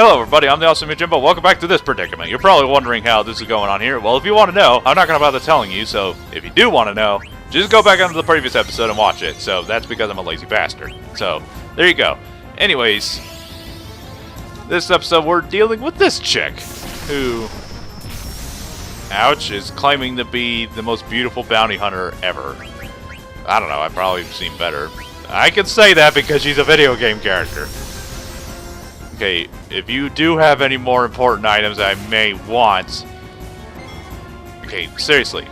Hello everybody, I'm the Awesome Jimbo. Welcome back to this predicament. You're probably wondering how this is going on here. Well, if you want to know, I'm not going to bother telling you, so if you do want to know, just go back onto the previous episode and watch it. So that's because I'm a lazy bastard. So, there you go. Anyways, this episode we're dealing with this chick, who, ouch, is claiming to be the most beautiful bounty hunter ever. I don't know, I've probably seen better. I can say that because she's a video game character. Okay, if you do have any more important items I may want... Okay, seriously.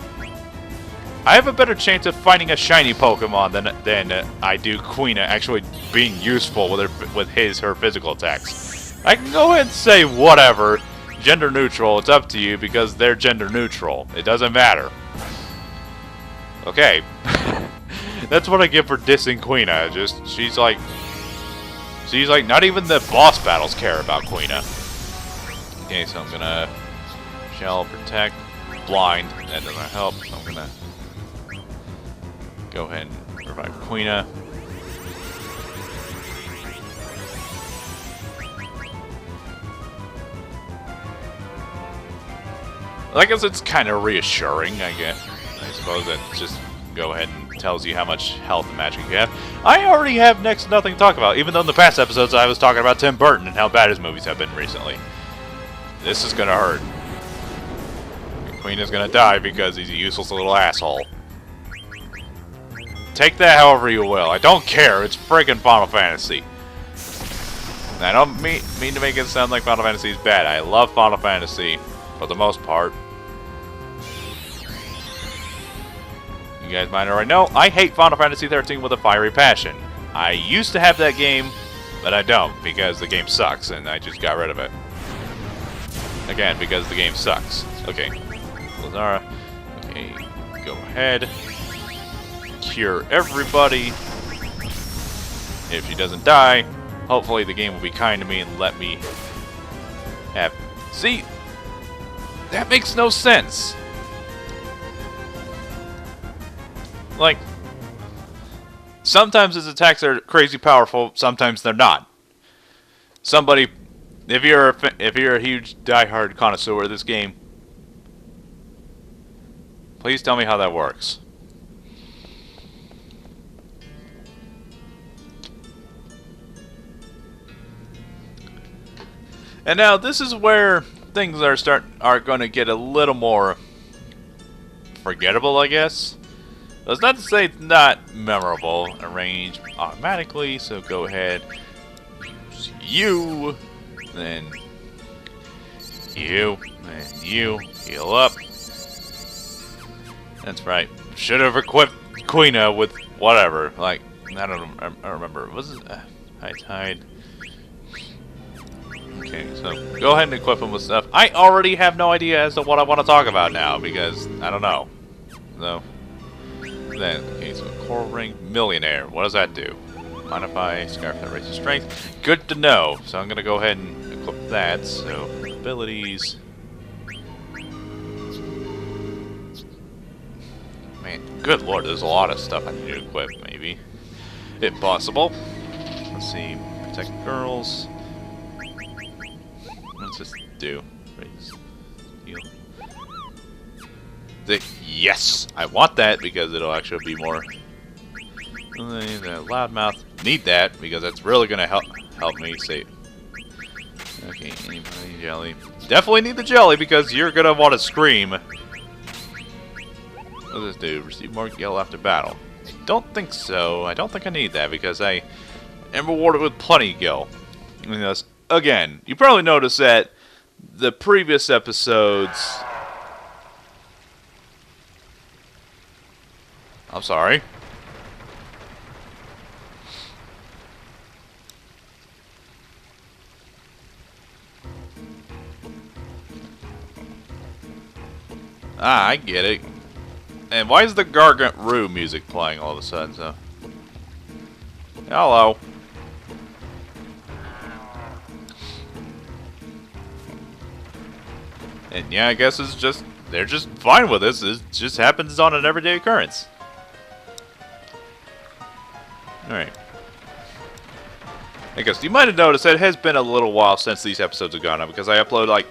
I have a better chance of finding a shiny Pokemon than I do Quina actually being useful with her physical attacks. I can go ahead and say whatever, gender neutral, it's up to you because they're gender neutral. It doesn't matter. Okay. That's what I get for dissing Quina. She's like, not even the boss battles care about Quina. Okay, so I'm gonna Shell, Protect, Blind. That doesn't help, so I'm gonna go ahead and revive Quina. I guess it's kind of reassuring, I suppose that just go ahead and tells you how much health and magic you have. I already have next to nothing to talk about, even though in the past episodes I was talking about Tim Burton and how bad his movies have been recently. This is gonna hurt. Queen is gonna die because he's a useless little asshole. Take that however you will. I don't care. It's friggin' Final Fantasy. And I don't mean to make it sound like Final Fantasy is bad. I love Final Fantasy for the most part. You guys might already know, I hate Final Fantasy 13 with a fiery passion. I used to have that game, but I don't, because the game sucks, and I just got rid of it. Again, because the game sucks. Okay, Lazara. Okay, go ahead. Cure everybody. If she doesn't die, hopefully the game will be kind to me and let me have... See? That makes no sense. Like, sometimes his attacks are crazy powerful, sometimes they're not. Somebody, if you're a huge diehard connoisseur of this game, please tell me how that works. And now this is where things are going to get a little more forgettable, I guess. That's not to say it's not memorable. Arrange automatically, so go ahead. Use you, then you, then you. Heal up. That's right. Should have equipped Quina with whatever. Like, I don't remember. Was it High Tide? Okay, so go ahead and equip him with stuff. I already have no idea as to what I want to talk about now because I don't know. So. Then, okay, so Coral Ring, Millionaire. What does that do? Modify, Scarf that raises strength. Good to know. So I'm gonna go ahead and equip that. So abilities. Man, good lord, there's a lot of stuff I need to equip. Maybe, if possible. Let's see. Protect girls. What's this do? Raise, heal. Yes! I want that because it'll actually be more... The loudmouth. Need that because that's really going to help me save. Okay, anybody, jelly. Definitely need the jelly because you're going to want to scream. What does this do? Receive more gil after battle. I don't think so. I don't think I need that because I am rewarded with plenty of gil. I mean, again, you probably noticed that the previous episodes... I'm sorry. Ah, I get it. And why is the Gargant Rue music playing all of a sudden, so? Hello. And yeah, I guess it's just, they're just fine with this. It just happens on an everyday occurrence. Alright. Because you might have noticed that it has been a little while since these episodes have gone up, because I upload like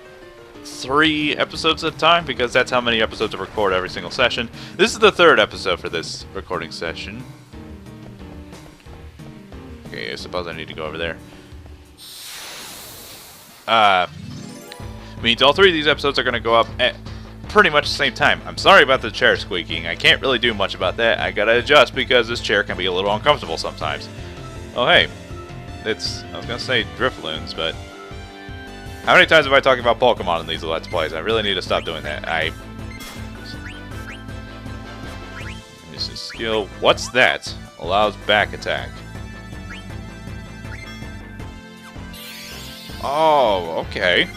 3 episodes at a time, because that's how many episodes I record every single session. This is the 3rd episode for this recording session. Okay, I suppose I need to go over there. Means all 3 of these episodes are going to go up at pretty much the same time. I'm sorry about the chair squeaking. I can't really do much about that. I gotta adjust because this chair can be a little uncomfortable sometimes. Oh, hey. I was gonna say Drifloons, but how many times have I talked about Pokemon in these Let's Plays? I really need to stop doing that. This is skill. What's that? Allows back attack. Oh, okay.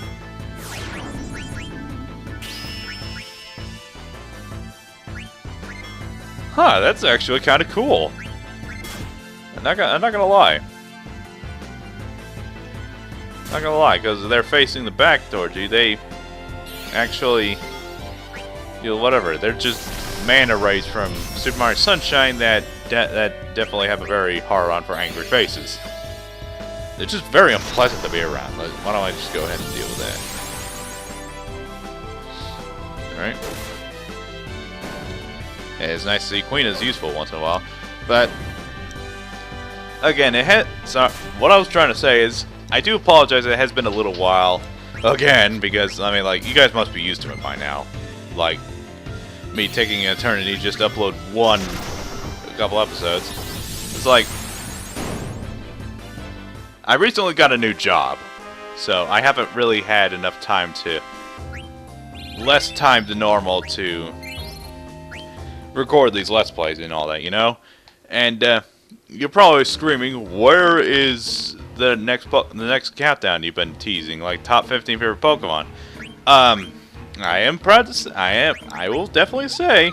Huh, that's actually kind of cool. I'm not gonna lie. Not gonna lie, because they're facing the back towards you. They actually, whatever. They're just mana rays from Super Mario Sunshine that definitely have a very hard on for angry faces. They're just very unpleasant to be around. Why don't I just go ahead and deal with that? Alright. Yeah, it's nice to see Queen is useful once in a while. But, again, so what I was trying to say is, I do apologize, it has been a little while. Again, because, I mean, like, you guys must be used to it by now. Like, me taking an eternity just to upload a couple episodes. It's like, I recently got a new job, so I haven't really had enough time less time than normal to record these Let's Plays and all that, you know? And, you're probably screaming, where is the next countdown you've been teasing, like top 15 favorite Pokemon? I am proud to say, I will definitely say,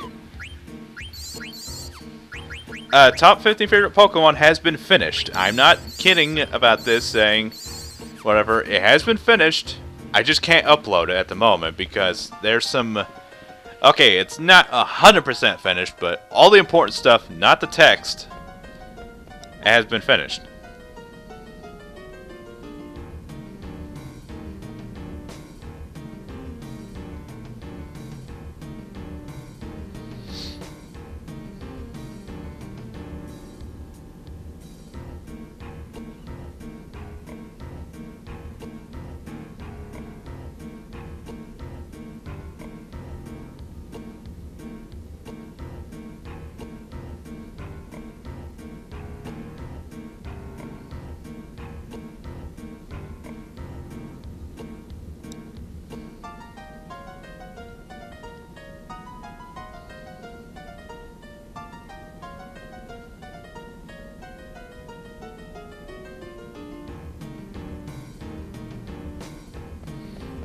top 15 favorite Pokemon has been finished. I'm not kidding about this, saying whatever. It has been finished. I just can't upload it at the moment because there's some... Okay, it's not 100% finished, but all the important stuff, not the text, has been finished.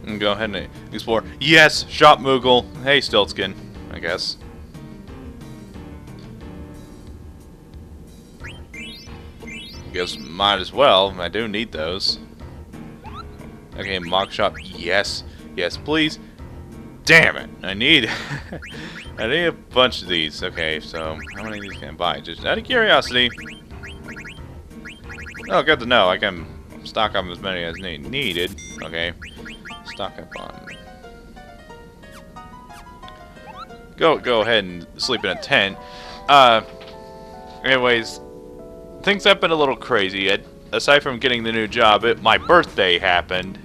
And go ahead and explore. Yes, Shop Moogle. Hey, Stiltskin, I guess. Guess might as well. I do need those. Okay, Mock Shop. Yes. Yes, please. Damn it. I need I need a bunch of these. Okay, so how many of these can I buy? Just out of curiosity. Oh, good to know. I can stock up as many as needed. Okay. Stock up on. Go ahead and sleep in a tent. Anyways, things have been a little crazy. Aside from getting the new job, my birthday happened.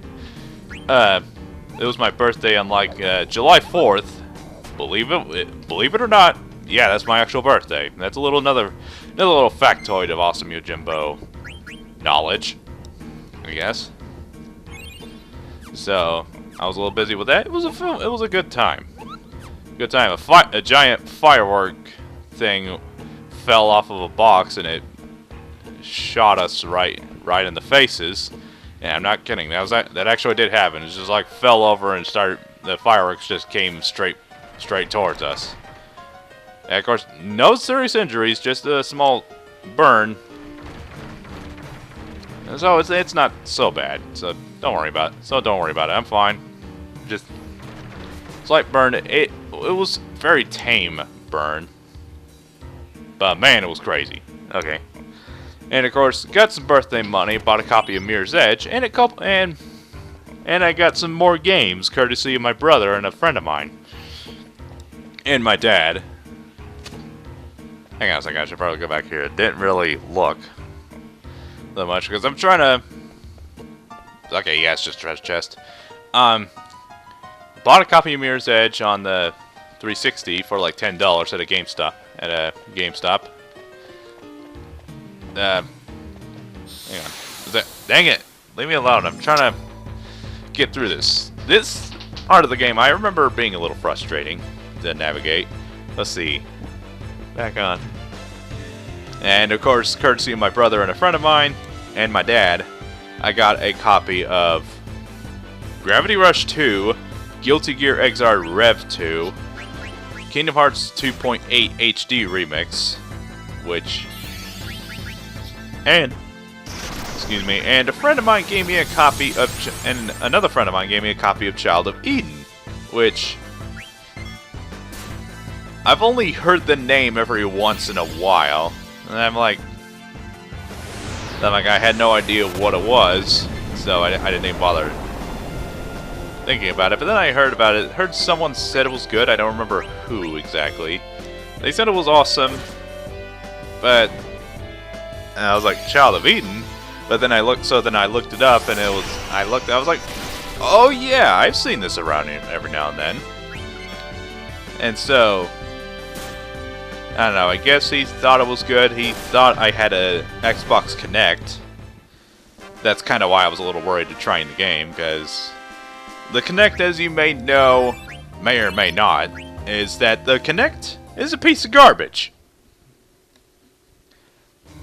It was my birthday on like July 4th. Believe it or not. Yeah, that's my actual birthday. That's another little factoid of Awesome Yojimbo knowledge, I guess. So I was a little busy with that. It was a good time. Good time. A giant firework thing fell off of a box and it shot us right in the faces. And I'm not kidding. That actually did happen. It just like fell over and the fireworks just came straight towards us. And of course, no serious injuries, just a small burn. So it's not so bad. So don't worry about it. I'm fine. Just slight burn. It was very tame burn. But man, it was crazy. Okay. And of course, got some birthday money, bought a copy of Mirror's Edge, and and I got some more games, courtesy of my brother and a friend of mine. And my dad. Hang on a second, I should probably go back here. It didn't really look that much, because I'm trying to... Okay, yeah, it's just a treasure chest. Bought a copy of Mirror's Edge on the 360 for like $10 at a GameStop. Hang on. Dang it! Leave me alone. I'm trying to get through this. This part of the game, I remember being a little frustrating to navigate. Let's see. Back on. And of course, courtesy of my brother and a friend of mine, and my dad, I got a copy of Gravity Rush 2, Guilty Gear Xrd Rev 2, Kingdom Hearts 2.8 HD Remix, and a friend of mine gave me a copy of, and another friend of mine gave me a copy of Child of Eden, which I've only heard the name every once in a while, and I'm like, I had no idea what it was, so I didn't even bother thinking about it. But then I heard about it, heard someone said it was good. I don't remember who exactly. They said it was awesome, but and I was like, Child of Eden. But then I looked it up, and I was like, oh yeah, I've seen this around here every now and then. And so, I don't know, I guess he thought it was good. He thought I had a Xbox Kinect. That's kind of why I was a little worried to trying the game, because the Kinect, as you may know, may or may not, is that the Kinect is a piece of garbage.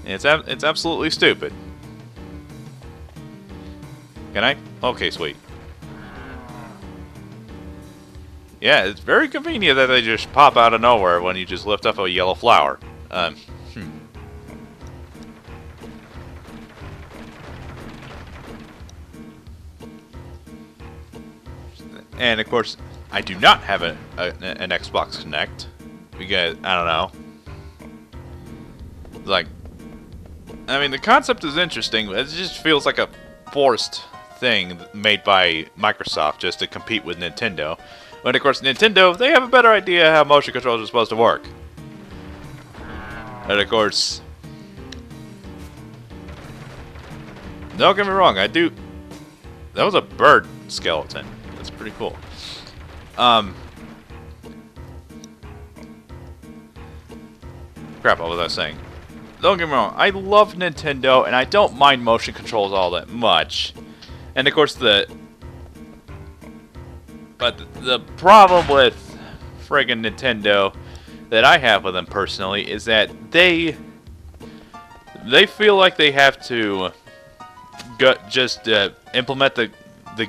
It's absolutely stupid. Can I? Okay, sweet. Yeah, it's very convenient that they just pop out of nowhere when you just lift up a yellow flower. And of course, I do not have an Xbox Kinect because I don't know. Like, I mean, the concept is interesting, but it just feels like a forced thing made by Microsoft just to compete with Nintendo. But of course, Nintendo, they have a better idea how motion controls are supposed to work. And of course, don't get me wrong, I do. That was a bird skeleton. That's pretty cool. Crap, what was I saying? Don't get me wrong, I love Nintendo, and I don't mind motion controls all that much. And of course, the problem with friggin' Nintendo that I have with them personally is that they feel like they have to just implement the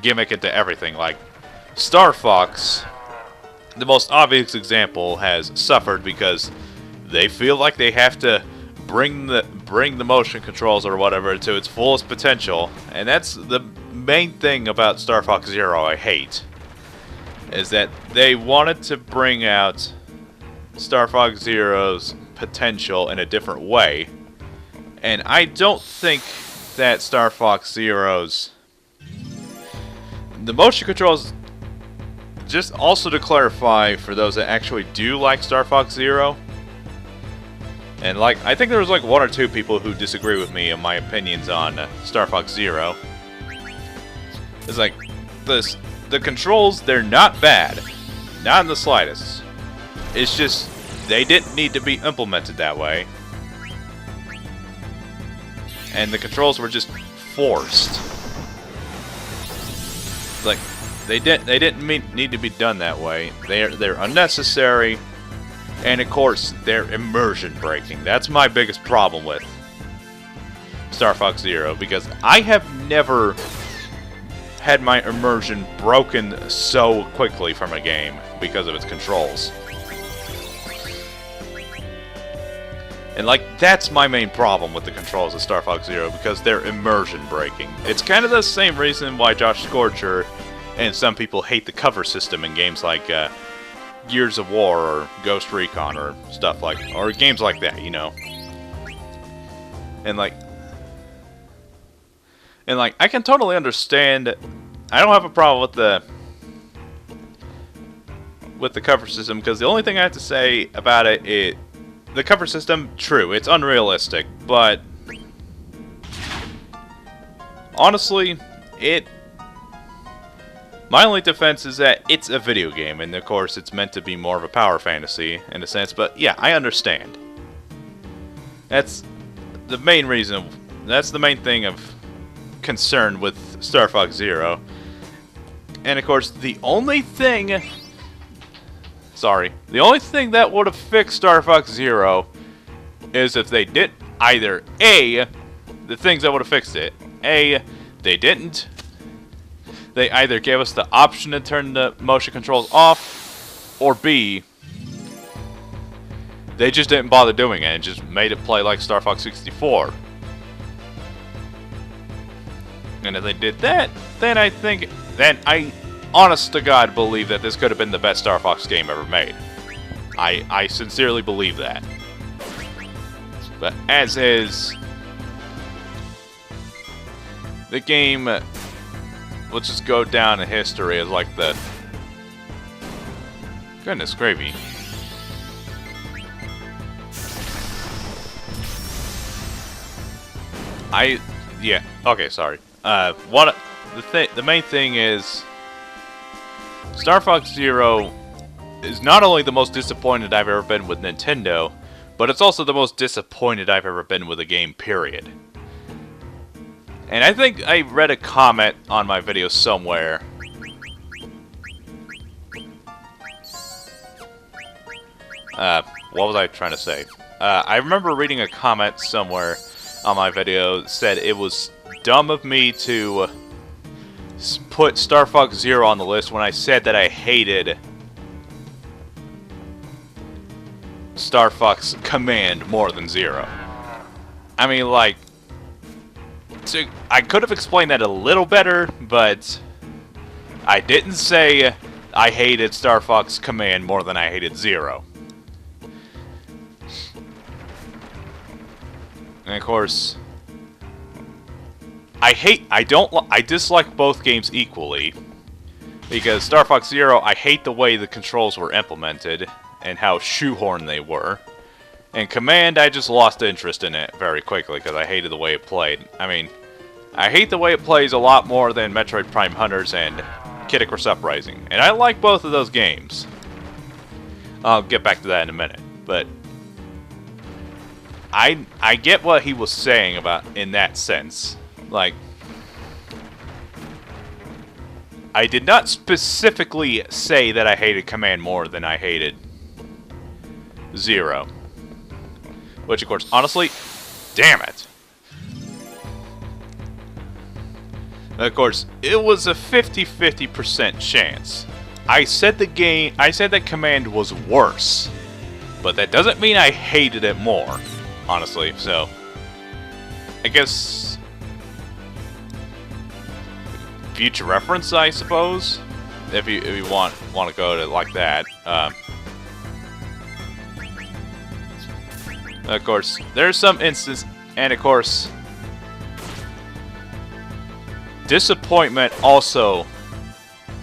gimmick into everything. Like Star Fox, the most obvious example, has suffered because they feel like they have to bring the motion controls or whatever to its fullest potential, and that's the main thing about Star Fox Zero I hate, is that they wanted to bring out Star Fox Zero's potential in a different way, and I don't think that Star Fox Zero's the motion controls, just also to clarify for those that actually do like Star Fox Zero, and like, I think there was like one or two people who disagree with me in my opinions on Star Fox Zero. It's like, the controls, they're not bad. Not in the slightest. It's just, they didn't need to be implemented that way. And the controls were just forced. Like, they didn't need to be done that way. They're unnecessary. And of course, they're immersion breaking. That's my biggest problem with Star Fox Zero, because I have never had my immersion broken so quickly from a game because of its controls. And like, that's my main problem with the controls of Star Fox Zero, because they're immersion breaking. It's kind of the same reason why Josh Scorcher and some people hate the cover system in games like Gears of War or Ghost Recon or stuff like, or games like that, you know. And like, And like, I can totally understand. I don't have a problem with the cover system, because the only thing I have to say about it, the cover system, true, it's unrealistic, but honestly, my only defense is that it's a video game, and of course it's meant to be more of a power fantasy in a sense, but yeah, I understand. That's the main reason, that's the main thing of concern with Star Fox Zero. And of course, the only thing that would have fixed Star Fox Zero is if they did either A, the things that would have fixed it, A, they either gave us the option to turn the motion controls off, or B, they just didn't bother doing it and just made it play like Star Fox 64. And if they did that, then I honest to God believe that this could have been the best Star Fox game ever made. I sincerely believe that. But as is, the game will just go down in history as like the... Goodness gravy. Yeah, okay, sorry. The main thing is, Star Fox Zero is not only the most disappointed I've ever been with Nintendo, but it's also the most disappointed I've ever been with a game, period. And I think I read a comment on my video somewhere. What was I trying to say? I remember reading a comment somewhere on my video that said it was dumb of me to put Star Fox Zero on the list when I said that I hated Star Fox Command more than Zero. I mean, like, I could have explained that a little better, but I didn't say I hated Star Fox Command more than I hated Zero. And of course, I dislike both games equally, because Star Fox Zero, I hate the way the controls were implemented and how shoehorned they were. And Command, I just lost interest in it very quickly because I hated the way it played. I mean, I hate the way it plays a lot more than Metroid Prime Hunters and Kid Icarus Uprising. And I like both of those games. I'll get back to that in a minute. But I get what he was saying about in that sense. Like, I did not specifically say that I hated Command more than I hated Zero. Which, of course, honestly, damn it. Of course, it was a 50-50% chance. I said that Command was worse, but that doesn't mean I hated it more, honestly. So, I guess future reference, I suppose, if you want to go to like that. Of course, there's some instance, and of course, disappointment also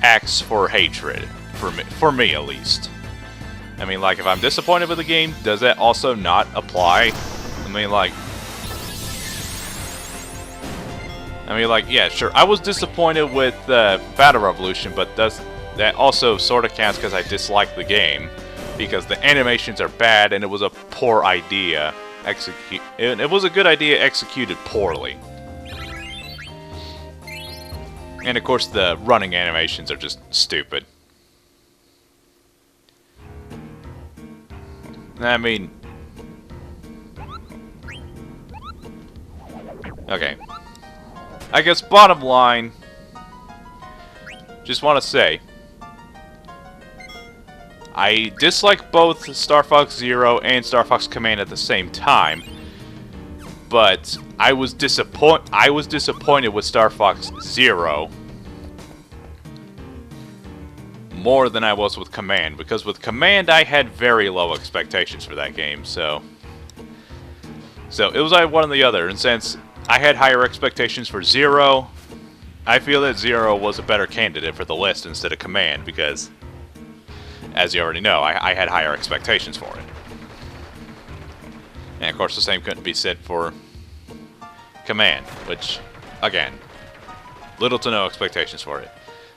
acts for hatred, for me at least. I mean, like, if I'm disappointed with a game, does that also not apply? I mean, like, yeah, sure, I was disappointed with Battle Revolution, but that also sort of counts because I disliked the game. Because the animations are bad, and it was a poor idea. It was a good idea executed poorly. And of course, the running animations are just stupid. I mean, okay. I guess bottom line, just want to say, I dislike both Star Fox Zero and Star Fox Command at the same time, but I was disappointed with Star Fox Zero more than I was with Command, because with Command I had very low expectations for that game, so it was either one or the other. And since I had higher expectations for Zero. I feel that Zero was a better candidate for the list instead of Command because, as you already know, I had higher expectations for it. And of course the same couldn't be said for Command, which, again, little to no expectations for it.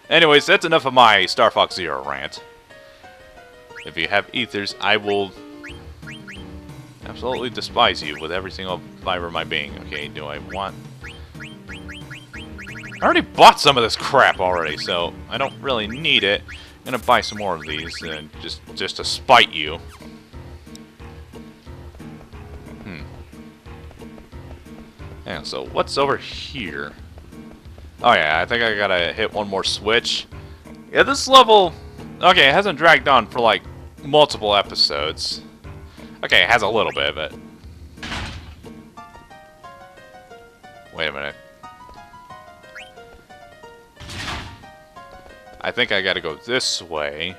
Anyways, that's enough of my Star Fox Zero rant. If you have ethers, I will absolutely despise you with every single fiber of my being. Okay, do I want... I already bought some of this crap already, so I don't really need it. I'm gonna buy some more of these, just to spite you. Yeah, so what's over here? Oh yeah, I think I gotta hit one more switch. Yeah, this level... Okay, it hasn't dragged on for like multiple episodes. Okay, it has a little bit of it. Wait a minute. I think I gotta go this way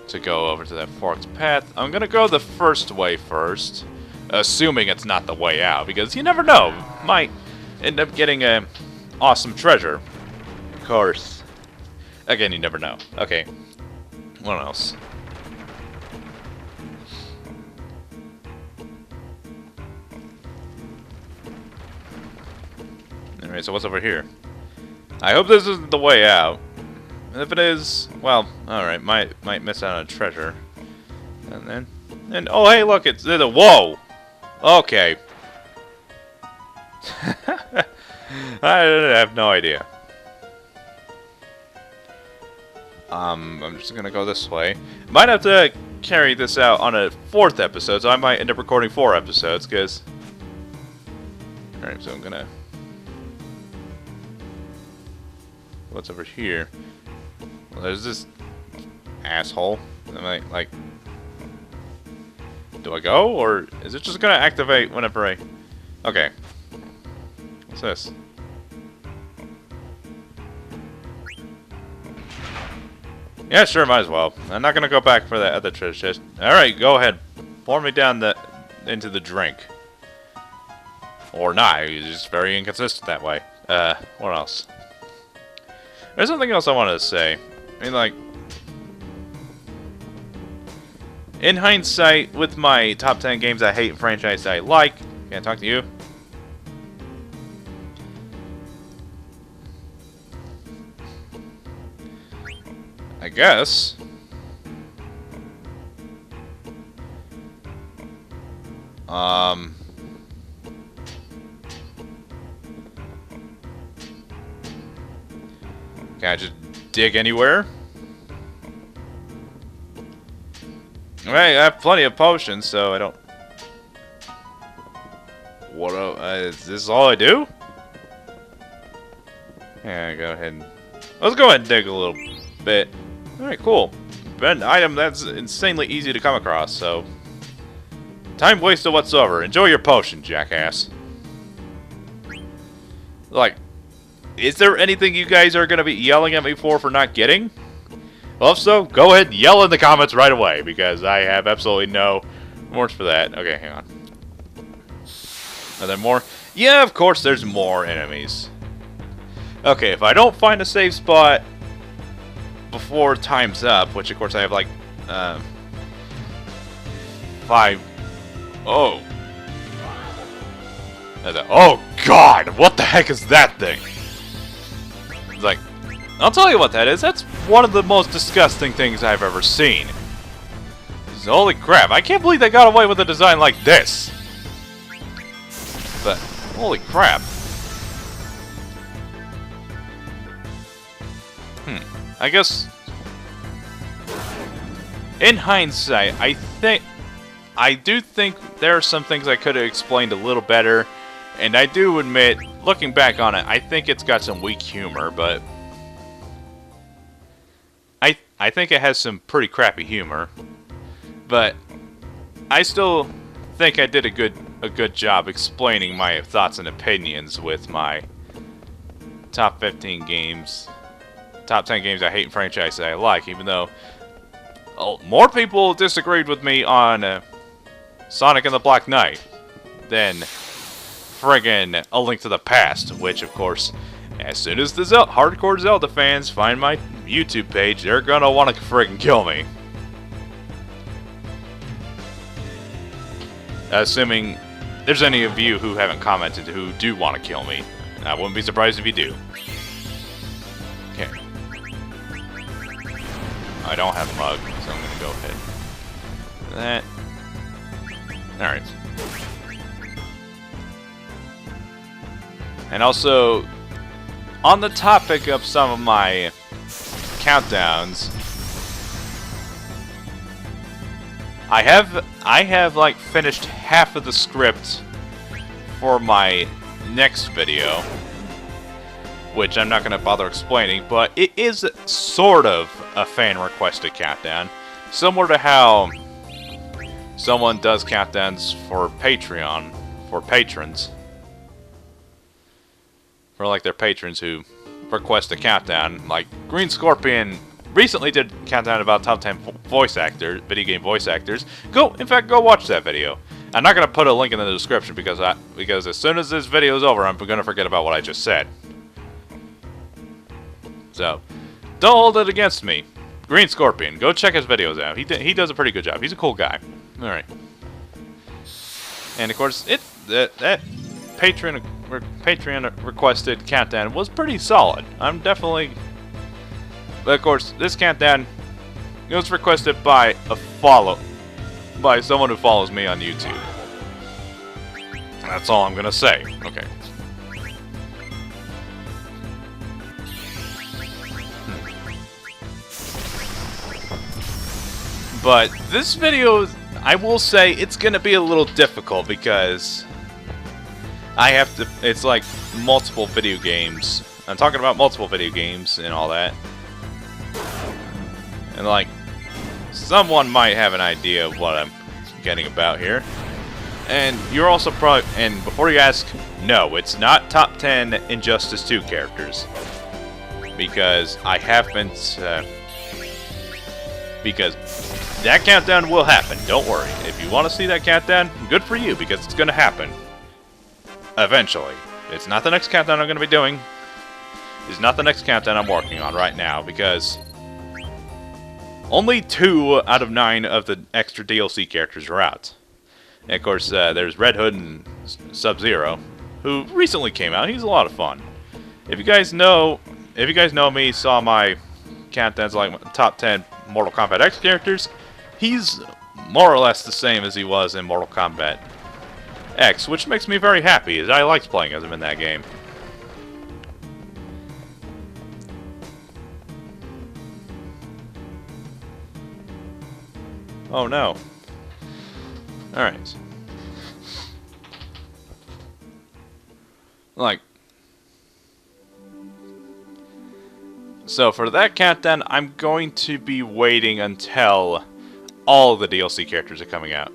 to go over to that forked path. I'm gonna go the first way first, assuming it's not the way out, because you never know. Might end up getting a awesome treasure. Of course. Again, you never know. Okay. What else? Anyway, so what's over here? I hope this isn't the way out. And if it is, well, alright, might miss out on a treasure. And oh hey, look, it's a whoa! Okay. I have no idea. I'm just gonna go this way. Might have to carry this out on a 4th episode, so I might end up recording 4 episodes, because... Alright, so I'm gonna... What's over here? Well, there's this asshole. Am I, like... Do I go, or is it just gonna activate whenever I... Okay. What's this? Yeah, sure, might as well. I'm not gonna go back for that other treasure chest. Alright, go ahead. Pour me down into the drink. Or not, he's just very inconsistent that way. What else? There's something else I wanted to say. I mean, like... In hindsight, with my top 10 games I hate and franchise I like... Can I talk to you? I guess. Can I just dig anywhere? Right, I have plenty of potions, so I don't... What? Is this all I do? Yeah, go ahead and... Let's go ahead and dig a little bit. Alright, cool. An item that's insanely easy to come across, so... Time wasted whatsoever. Enjoy your potion, jackass. Like, is there anything you guys are going to be yelling at me for not getting? Well, if so, go ahead and yell in the comments right away, because I have absolutely no remorse for that. Okay, hang on. Are there more? Yeah, of course there's more enemies. Okay, if I don't find a safe spot before time's up, which of course I have like 5. Oh. Oh God! What the heck is that thing? It's like, I'll tell you what that is. That's one of the most disgusting things I've ever seen. Holy crap! I can't believe they got away with a design like this. But holy crap! I guess, in hindsight, I do think there are some things I could have explained a little better, and I do admit, looking back on it, I think it's got some weak humor, but I think it has some pretty crappy humor, but I still think I did a good job explaining my thoughts and opinions with my top 15 games. Top 10 games I hate and franchises I like, even though more people disagreed with me on Sonic and the Black Knight than friggin' A Link to the Past, which, of course, as soon as the hardcore Zelda fans find my YouTube page, they're gonna want to friggin' kill me. Assuming there's any of you who haven't commented who do want to kill me. I wouldn't be surprised if you do. Okay. I don't have Mug, so I'm gonna go ahead. That. Alright. And also, on the topic of some of my countdowns, I have like finished half of the script for my next video, which I'm not going to bother explaining, but it is sort of a fan-requested countdown, similar to how someone does countdowns for Patreon, for patrons. For like their patrons who request a countdown. Like Green Scorpion recently did a countdown about top 10 voice actors, video game voice actors. In fact, go watch that video. I'm not going to put a link in the description because as soon as this video is over, I'm going to forget about what I just said. So, don't hold it against me. Green Scorpion, go check his videos out. He does a pretty good job. He's a cool guy. All right. And of course, that Patreon requested countdown was pretty solid. I'm definitely. But of course, this countdown was requested by someone who follows me on YouTube. That's all I'm gonna say. Okay. But this video, I will say, it's gonna be a little difficult because I have to. It's like multiple video games. I'm talking about multiple video games and all that. And like, someone might have an idea of what I'm getting about here. And you're also probably, and before you ask, no, it's not top 10 Injustice 2 characters. Because I haven't, because that countdown will happen, don't worry. If you want to see that countdown, good for you, because it's going to happen. Eventually. It's not the next countdown I'm going to be doing. It's not the next countdown I'm working on right now, because only 2 out of 9 of the extra DLC characters are out. And of course, there's Red Hood and Sub-Zero, who recently came out. He's a lot of fun. If you guys know me, saw my countdowns like top 10 Mortal Kombat X characters, he's more or less the same as he was in Mortal Kombat X, which makes me very happy, as I liked playing as him in that game. Oh no. Alright. Like, so for that countdown, I'm going to be waiting until all the DLC characters are coming out.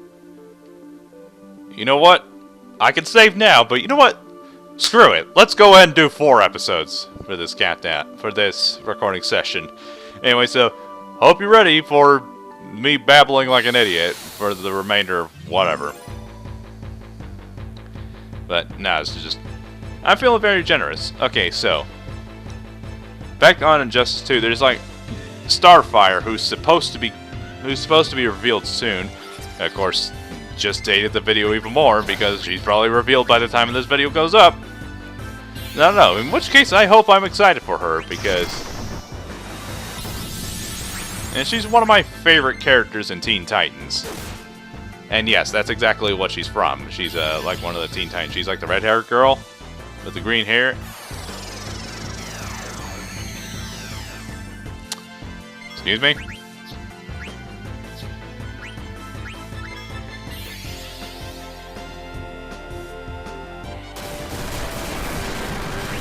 You know what? I can save now, but you know what? Screw it. Let's go ahead and do 4 episodes for this countdown, for this recording session. Anyway, so hope you're ready for me babbling like an idiot for the remainder of whatever. But no, it's just, I'm feeling very generous. Okay, so back on Injustice 2, there's like Starfire, who's supposed to be revealed soon. Of course, just dated the video even more because she's probably revealed by the time this video goes up. I don't know. In which case, I hope I'm excited for her because, and she's one of my favorite characters in Teen Titans. And yes, that's exactly what she's from. She's like one of the Teen Titans. She's like the red-haired girl with the green hair. Excuse me?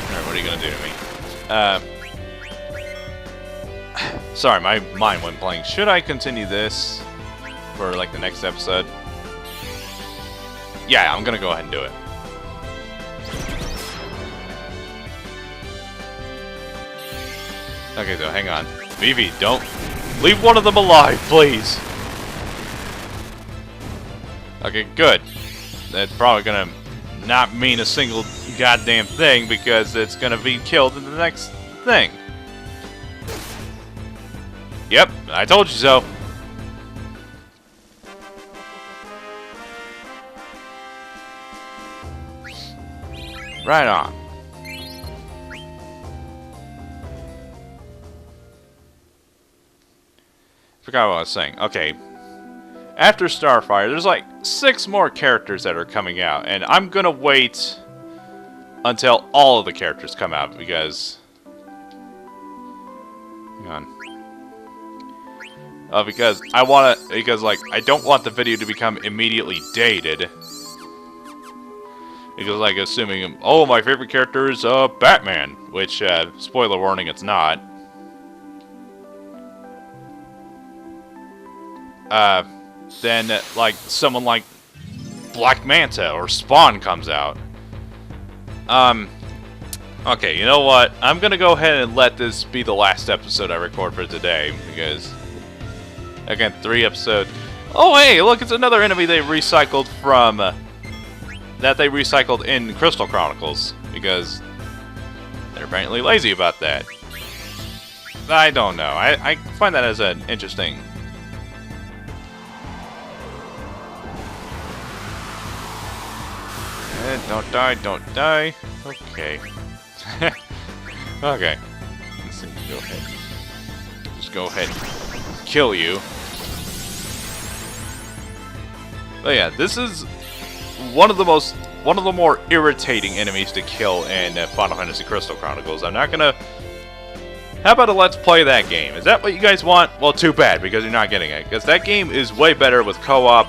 Alright, what are you gonna do to me? Sorry, my mind went blank. Should I continue this for like the next episode? Yeah, I'm gonna go ahead and do it. Okay, so hang on. Vivi, don't leave one of them alive, please. Okay, good. That's probably gonna not mean a single goddamn thing because it's gonna be killed in the next thing. Yep, I told you so. Right on. Forgot what I was saying. Okay. After Starfire, there's like 6 more characters that are coming out, and I'm gonna wait until all of the characters come out because... Hang on. Because I don't want the video to become immediately dated. Because, like, assuming, oh, my favorite character is Batman, which, spoiler warning, it's not. Then, like, someone like Black Manta or Spawn comes out. Okay, you know what? I'm gonna go ahead and let this be the last episode I record for today, because, again, 3 episodes. Oh, hey, look, it's another enemy they recycled from, that they recycled in Crystal Chronicles, because they're apparently lazy about that. I don't know. I find that as an interesting... Don't die, don't die. Okay. Okay. Let's see, go ahead. Just go ahead and kill you. But yeah, this is one of the more irritating enemies to kill in Final Fantasy Crystal Chronicles. I'm not gonna... How about a let's play that game? Is that what you guys want? Well, too bad, because you're not getting it. Because that game is way better with co-op.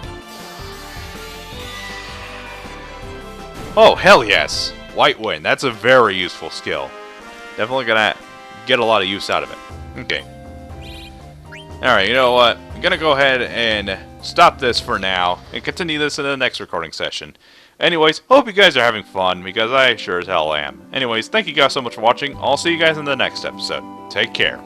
Oh, hell yes! White Wind. That's a very useful skill. Definitely gonna get a lot of use out of it. Okay. Alright, you know what? I'm gonna go ahead and stop this for now and continue this in the next recording session. Anyways, hope you guys are having fun, because I sure as hell am. Anyways, thank you guys so much for watching. I'll see you guys in the next episode. Take care.